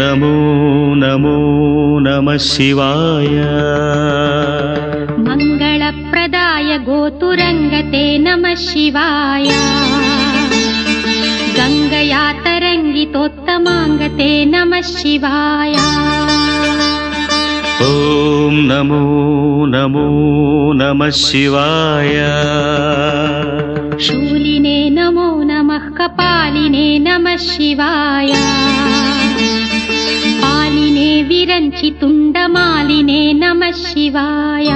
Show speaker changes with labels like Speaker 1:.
Speaker 1: नमो नमो नमः शिवाय
Speaker 2: मङ्गलप्रदाय गोतुरङ्गते नमः शिवाय गङ्गया तरङ्गितोत्तमाङ्गते नमः शिवाय
Speaker 1: ॐ नमो नमो नमः शिवाय
Speaker 2: शूलिने नमो नमः कपालिने नमः शिवाय पालिने विरञ्चि तुण्डमालिने नमः शिवाय।